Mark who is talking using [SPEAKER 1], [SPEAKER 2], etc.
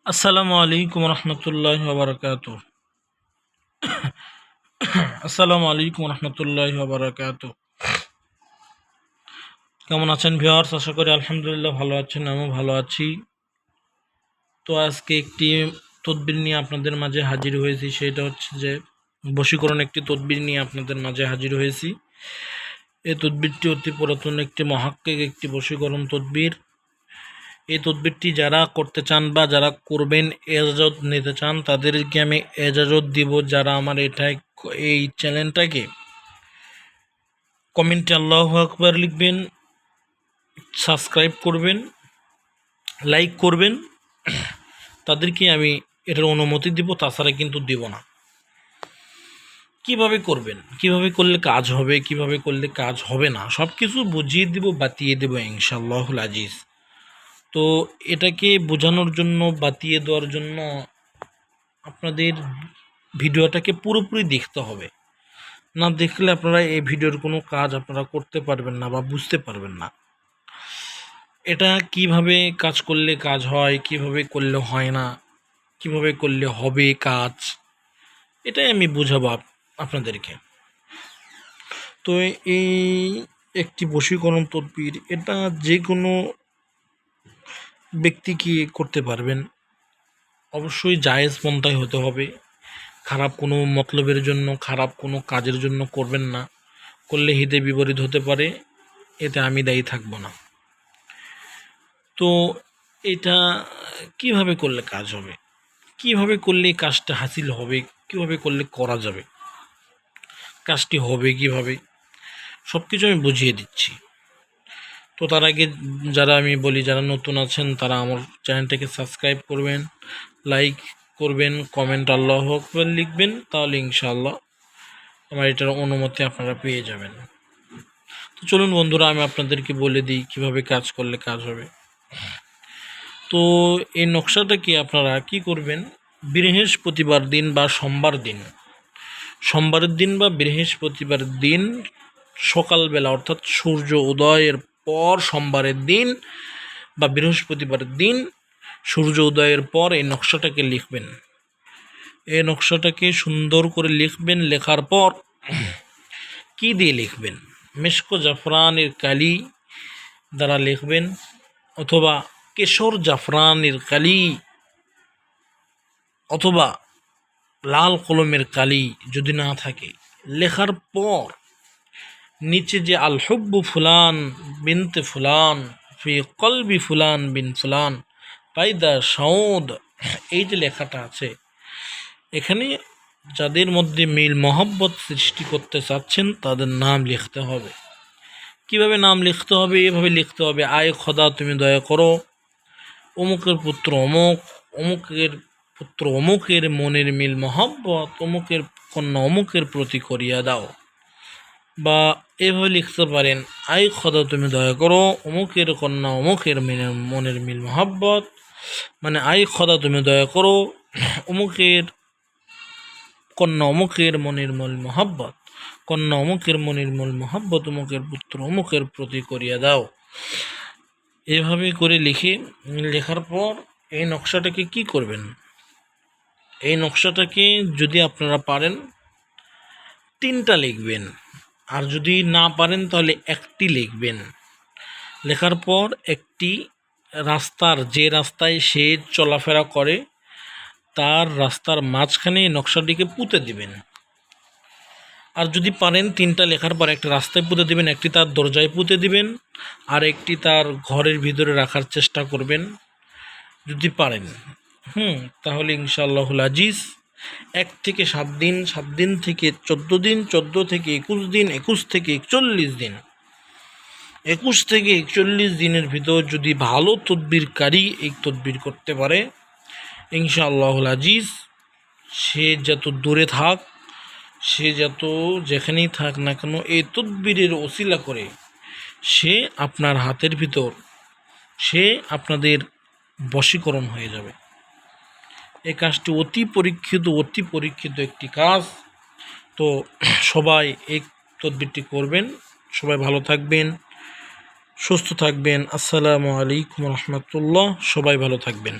[SPEAKER 1] আসসালামু আলাইকুম রহমতুল্লাহি ওয়া বারাকাতুহু। আসসালামু আলাইকুম রহমতুল্লাহি ওয়া বারাকাতুহু। কেমন আছেন ভিউয়ার্স? আশা করি আলহামদুলিল্লাহ ভালো আছেন, আমিও ভালো আছি। তো আজকে একটি তদবির নিয়ে আপনাদের মাঝে হাজির হয়েছি, সেটা হচ্ছে যে বশীকরণ একটি তদবির নিয়ে আপনাদের মাঝে হাজির হয়েছি। এই তদবিরটি অতি পুরাতন একটি মহাক্কিক একটি বশীকরণ তদবির। এই তদবিরটি যারা করতে চান বা যারা করবেন, এজাজত নিতে চান, তাদেরকে আমি এজাজত দিব। যারা আমার এই চ্যানেলটাকে কমেন্টে আল্লাহু আকবার লিখবেন, সাবস্ক্রাইব করবেন, লাইক করবেন, তাদেরকে আমি এটার অনুমতি দিব, তাছাড়া কিন্তু দিব না। কিভাবে করবেন, কিভাবে করলে কাজ হবে, কিভাবে করলে কাজ হবে না, সব কিছু বুঝিয়ে দিব, বাতিয়ে দেব ইনশাআল্লাহুল আজিজ। তো এটাকে বোঝানোর জন্য, বাতিয়ে দেওয়ার জন্য আপনাদের ভিডিওটাকে পুরোপুরি দেখতে হবে। না দেখলে আপনারা এই ভিডিওর কোনো কাজ আপনারা করতে পারবেন না বা বুঝতে পারবেন না। এটা কিভাবে কাজ করলে কাজ হয়, কিভাবে করলে হয় না, কিভাবে করলে হবে কাজ, এটাই আমি বুঝাবো আপনাদেরকে। তো এই একটি বশীকরণ তদবির, এটা যে কোনো ব্যক্তিকে করতে পারবেন। অবশ্যই জায়েজ পন্থায় হতে হবে। খারাপ কোনো মতলবের জন্য, খারাপ কোনো কাজের জন্য করবেন না। করলে হিতে বিপরীত হতে পারে, এতে আমি দায়ী থাকব না। তো এটা কিভাবে করলে কাজ হবে, কিভাবে করলে কাজটা হাসিল হবে, কিভাবে করলে করা যাবে, কাজটি হবে কিভাবে, সব কিছু আমি বুঝিয়ে দিচ্ছি। তো তার আগে যারা আমি বলি, যারা নতুন আছেন, তারা আমার চ্যানেলটাকে সাবস্ক্রাইব করবেন, লাইক করবেন, কমেন্ট আল্লাহু আকবার লিখবেন, তাহলে ইনশাআল্লাহ আমার এটার অনুমতি আপনারা পেয়ে যাবেন। তো চলুন বন্ধুরা, আমি আপনাদেরকে বলে দিই কিভাবে কাজ করলে কাজ হবে। তো এই নকশাটাকে আপনারা কি করবেন, বৃহস্পতিবার দিন বা সোমবারের দিন বা বৃহস্পতিবার দিন সকালবেলা, অর্থাৎ সূর্য উদয়ের পর সোমবারের দিন বা বৃহস্পতিবার দিন সূর্য উদয়ের পর এই নকশাটাকে লিখবেন। এই নকশাটাকে সুন্দর করে লিখবেন। লেখার পর কি দিয়ে লিখবেন? মিশক জাফরানের কালি দ্বারা লিখবেন, অথবা কেশর জাফরানের কালি, অথবা লাল কলমের কালি যদি না থাকে। লেখার পর নিচে যে আল হুব্বু ফুলান বিনতে ফুলান ফি কলবি ফুলান বিন ফুলান পাইদা সাউদ, এই যে লেখাটা আছে, এখানে যাদের মধ্যে মিল মহব্বত সৃষ্টি করতে চাচ্ছেন তাদের নাম লিখতে হবে। কিভাবে নাম লিখতে হবে? এভাবে লিখতে হবে, আয় খোদা তুমি দয়া করো, অমুকের পুত্র অমুক, অমুকের পুত্র অমুকের মনের মিল মহব্বত অমুকের কন্যা অমুকের প্রতি করিয়া দাও। বা এভাবে লিখতে পারেন, আয় খোদা তুমি দয়া করো, অমুকের কন্যা অমুকের মনের মিল মহব্বত, মানে আয় খোদা তুমি দয়া করো, অমুকের কন্যা অমুকের মনের মূল মহব্বত, কন্যা অমুকের মনের মূল মহব্বত অমুকের পুত্র অমুকের প্রতি করিয়া দাও। এভাবে করে লেখার পর এই নকশাটাকে কি করবেন? এই নকশাটাকে যদি আপনারা পারেন 3টা লিখবেন, আর যদি না পারেন তাহলে একটি লিখবেন। লেখার পর একটি যে রাস্তায় সে চলাফেরা করে তার রাস্তার মাঝখানে নকশাটিকে পুঁতে দিবেন। আর যদি পারেন 3টা লেখার পর একটা রাস্তায় পুঁতে দিবেন, একটি তার দরজায় পুঁতে দিবেন, আর একটি তার ঘরের ভিতরে রাখার চেষ্টা করবেন যদি পারেন। তাহলে ইনশাআল্লাহুল আজিজ 1 থেকে 7 দিন, 7 দিন থেকে 14 দিন, 14 থেকে 21 দিন, 21 থেকে 41 দিন, 21 থেকে 41 দিনের ভিতর যদি ভালো তদবিরকারী এই তদবির করতে পারে, ইনশাআল্লাহুল আজিজ সে যত দূরে থাক, সে যত যেখানেই থাক না কেন, এই তদবিরের ওসিলা করে সে আপনার হাতের ভিতর, সে আপনাদের বশীকরণ হয়ে যাবে। এই কাজটি অতি পরীক্ষিত একটি কাজ। তো সবাই এই তদবিরটি করবেন। সবাই ভালো থাকবেন, সুস্থ থাকবেন। আসসালামু আলাইকুম রহমতুল্লাহ। সবাই ভালো থাকবেন।